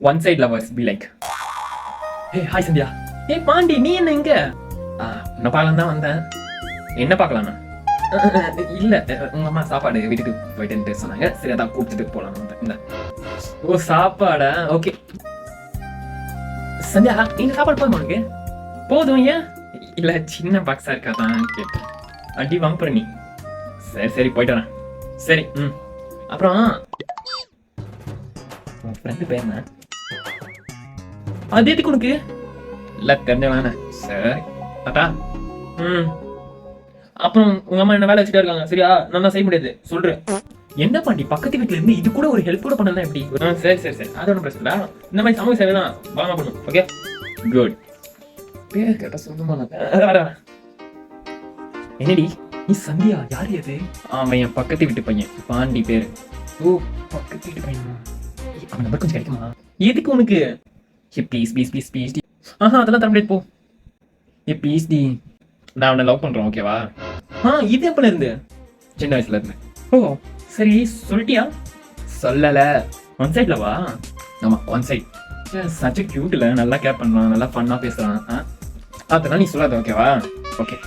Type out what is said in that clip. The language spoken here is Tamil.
One side lovers be like. Hey hi Sandhya. ஏ பாண்டி நீ என்ன இங்க? உன்னை பார்க்கலாம் தான் வந்தேன். என்ன பார்க்கலாம்ண்ணா? இல்ல உங்க அம்மா சாப்பாடு வீட்டுக்கு போயிட்டு சொன்னாங்க. சரி அதான் கூப்பிட்டுட்டு போலாம் இந்த. ஓ சாப்பாடா? ஓகே சந்தியா இந்த சாப்பாடு போதும் உனக்கு? போதும் ஏன்? இல்ல சின்ன பாக்ஸா இருக்காதான் கேட்டேன். அடி வாங்க நீ. சரி சரி போயிட்டு வரேன். சரி அப்புறம் உன் ஃப்ரெண்டு பேர் என்ன? அது எதுக்கு உனக்கு? இல்ல தெரிஞ்சவன. சரி டாடா. அப்புறம் உங்க அம்மா என்ன வேலை வச்சுட்டே இருக்காங்க சரியா? நான் செய்ய முடியாது சொல்றேன். என்ன பாண்டி பக்கத்து வீட்டுல இருந்து இது கூட ஒரு ஹெல்ப் கூட பண்ணலாம் எப்படி? சரி சரி சரி அது ஒன்றும் பிரச்சனை. இந்த மாதிரி சமூக சேவை தான் வாங்க பண்ணும். Okay good. பேர் கேட்டா சொல்லுமா? என்னடி நீ சந்தியா? யாரு அது? அவன் என் பக்கத்து வீட்டு பையன் பாண்டி பேரு. ஓ பக்கத்து வீட்டு பையன். அவன் நம்பர் கொஞ்சம் கிடைக்குமா? எதுக்கு உனக்கு? ஏ ப்ளீஸ் ப்ளீஸ் ப்ளீஸ் ப்ளீஸ் டி. அதெல்லாம் தர முடியாது போ. ஏ ப்ளீஸ் டி நான் அவனை லவ் பண்றேன் ஓகேவா? இது எப்பல இருந்து? சின்ன வயசுல இருந்து. ஓ சரி சொல்லிட்டியா? சொல்லல. ஒன் சைட்ல வா. ஆமா ஒன் சைட். சச் கியூட்ல நல்லா கேர் பண்றான் நல்லா ஃபன்னா பேசுறான். அதெல்லாம் நீ சொல்லாத ஓகேவா? ஓகே